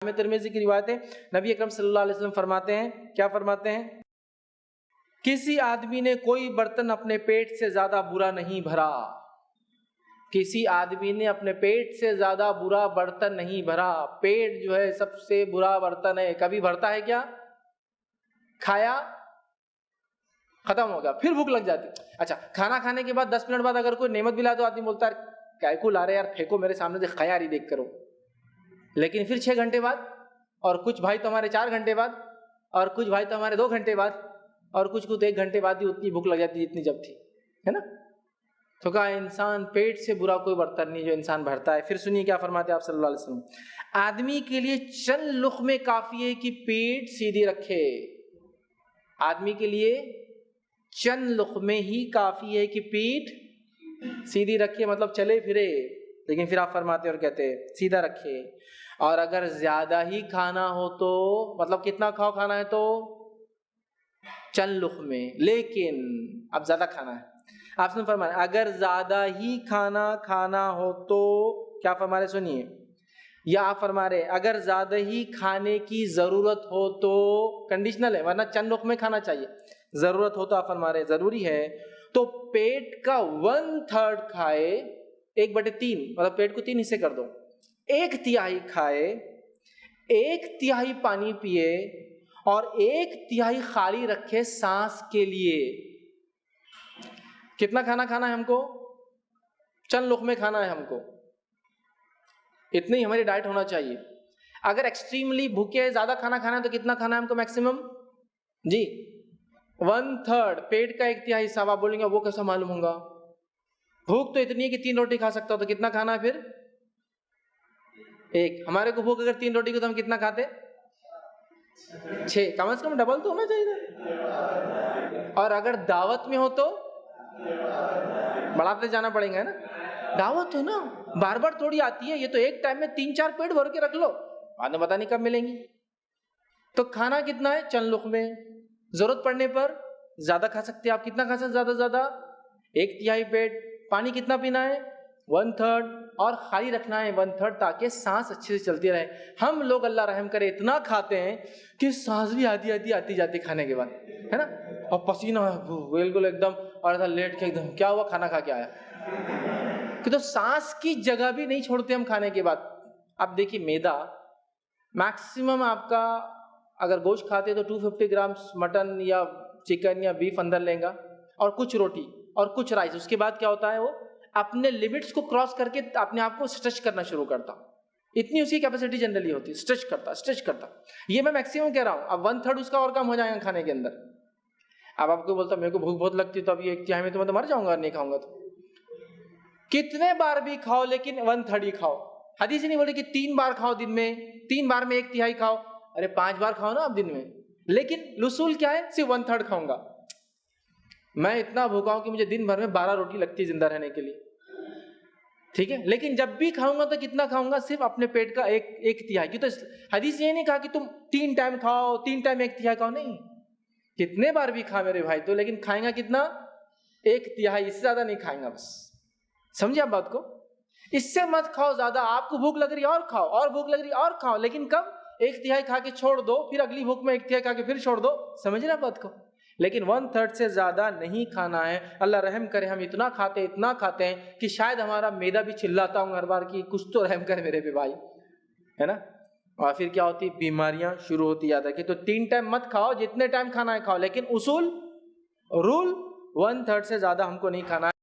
ترمذی کی روایت ہے، نبی اکرم صلی اللہ علیہ وسلم فرماتے ہیں، کیا فرماتے ہیں؟ کسی آدمی نے کوئی برتن اپنے پیٹ سے زیادہ برا نہیں بھرا، کسی آدمی نے اپنے پیٹ سے زیادہ برا برتن نہیں بھرا۔ پیٹ جو ہے سب سے برا برتن ہے، کبھی بھرتا ہے کیا؟ کھایا ختم ہو گیا، پھر بھوک لگ جاتی۔ اچھا، کھانا کھانے کے بعد 10 منٹ بعد اگر کوئی نعمت بھی لا تو آدمی بولتا ہے کیا کو لا رہے یار، پھینکو میرے سامنے سے، خیاری دیکھ کرو۔ لیکن پھر 6 گھنٹے بعد، اور کچھ بھائی تو ہمارے 4 گھنٹے بعد، اور کچھ بھائی تو ہمارے 2 گھنٹے بعد، اور کچھ کو تو 1 گھنٹے بعد ہی اتنی بھوک لگ جاتی جتنی جب تھی، ہے نا؟ تو کہا انسان پیٹ سے برا کوئی برتن نہیں جو انسان بھرتا ہے۔ پھر سنیے کیا فرماتے ہیں آپ صلی اللہ علیہ وسلم، آدمی کے لیے چند لقمے کافی ہے کہ پیٹ سیدھی رکھے۔ آدمی کے لیے چند لقمے ہی کافی ہے کہ پیٹ سیدھی رکھے، مطلب چلے پھرے۔ لیکن پھر آپ فرماتے اور کہتے سیدھا رکھے، اور اگر زیادہ ہی کھانا ہو تو، مطلب کتنا کھانا ہے تو چند لقمے، لیکن اب زیادہ کھانا ہے۔ آپ نے فرمایا اگر زیادہ ہی کھانا ہو تو کیا فرما رہے سنیے، یا آپ فرما رہے اگر زیادہ ہی کھانے کی ضرورت ہو تو، کنڈیشنل ہے ورنہ چند لقمے کھانا چاہیے، ضرورت ہو تو آپ فرما رہے ضروری ہے تو پیٹ کا 1/3 کھائے، 1/3، مطلب پیٹ کو 3 حصے کر دو، 1/3 کھائے، 1/3 پانی پیے، اور 1/3 خالی رکھے سانس کے لیے۔ کتنا کھانا ہے ہم کو؟ چند لقمے کھانا ہے ہم کو، اتنی ہماری ڈائٹ ہونا چاہیے۔ اگر ایکسٹریملی بھوکے زیادہ کھانا ہے تو کتنا کھانا ہے ہم کو میکسیمم؟ جی 1/3، پیٹ کا 1/3 حصہ۔ آپ بولیں گے وہ کیسا معلوم ہوگا؟ بھوک تو اتنی ہے کہ 3 روٹی کھا سکتا ہو، تو کتنا کھانا ہے پھر؟ 1۔ ہمارے کو بھوک اگر 3 روٹی کو تو ہم کتنا کھاتے؟ 6، کم از کم ڈبل تو ہونا چاہیے۔ اور اگر دعوت میں ہو تو بڑھاتے جانا پڑیں گا نا، دعوت ہو نا، بار بار تھوڑی آتی ہے، یہ تو ایک ٹائم میں 3-4 پیٹ بھر کے رکھ لو، بعد میں پتہ نہیں کب ملیں گی۔ تو کھانا کتنا ہے؟ چند لقمے، ضرورت پڑنے پر زیادہ کھا سکتے ہیں آپ۔ کتنا کھا سکتے زیادہ سے زیادہ؟ 1/3 پیٹ۔ پانی کتنا پینا ہے؟ 1/3، اور خالی رکھنا ہے 1/3 تاکہ سانس اچھے سے چلتی رہے۔ ہم لوگ اللہ رحم کرے اتنا کھاتے ہیں کہ سانس بھی آتی جاتی کھانے کے بعد، ہے نا، اور پسینہ بالکل ایک دم، اور ایسا لیٹ کے ایک دم کیا ہوا کھانا کھا کے آیا، کہ تو سانس کی جگہ بھی نہیں چھوڑتے ہم کھانے کے بعد۔ اب دیکھیے میدا میکسیمم آپ کا، اگر گوشت کھاتے تو 250 گرام مٹن یا چکن یا بیف اندر لیں گا، اور کچھ روٹی اور کچھ رائس۔ اس کے بعد کیا ہوتا ہے، وہ اپنے لمٹس کو کراس کر کے اپنے آپ کو اسٹریچ کرنا شروع کرتا، اتنی اس کی کیپیسٹی جنرلی ہوتی ہے، اسٹریچ کرتا۔ یہ میں میکسیمم کہہ رہا ہوں، اب 1/3 اس کا اور کم ہو جائے گا کھانے کے اندر۔ اب آپ کو بولتا میرے کو بھوک بہت لگتی ہے تو اب یہ 1/3 میں تو میں تو مر جاؤں گا نہیں کھاؤں گا تو۔ کتنے بار بھی کھاؤ لیکن 1/3 ہی کھاؤ۔ حدیث نہیں بولے کہ 3 بار کھاؤ دن میں، 3 بار میں 1/3 کھاؤ، ارے 5 بار کھاؤ نا آپ دن میں، لیکن اصول کیا ہے؟ صرف 1/3 کھاؤں گا۔ میں اتنا بھوکا ہوں کہ مجھے دن بھر میں 12 روٹی لگتی ہے زندہ رہنے کے لیے، ٹھیک ہے، لیکن جب بھی کھاؤں گا تو کتنا کھاؤں گا؟ صرف اپنے پیٹ کا 1/3۔ کیوں؟ تو حدیث یہ نہیں کہا کہ تم 3 ٹائم کھاؤ، 3 ٹائم 1/3 کھاؤ، نہیں، کتنے بار بھی کھا میرے بھائی تو، لیکن کھائیں گا کتنا؟ 1/3، اس سے زیادہ نہیں کھائیں گا بس۔ سمجھے آپ بات کو؟ اس سے مت کھاؤ زیادہ، آپ کو بھوک لگ رہی اور کھاؤ، اور بھوک لگ رہی اور کھاؤ، لیکن کب؟ 1/3 کھا کے چھوڑ دو، پھر اگلی بھوک میں 1/3 کھا کے پھر چھوڑ دو۔ سمجھ رہے آپ بات کو؟ لیکن 1/3 سے زیادہ نہیں کھانا ہے۔ اللہ رحم کرے ہم اتنا کھاتے ہیں کہ شاید ہمارا میدا بھی چلاتا ہوں ہر بار کہ کچھ تو رحم کرے میرے پہ بھائی، ہے نا، اور پھر کیا ہوتی؟ بیماریاں شروع ہوتی جاتا ہے کہ تو 3 ٹائم مت کھاؤ، جتنے ٹائم کھانا ہے کھاؤ، لیکن رول 1/3 سے زیادہ ہم کو نہیں کھانا ہے۔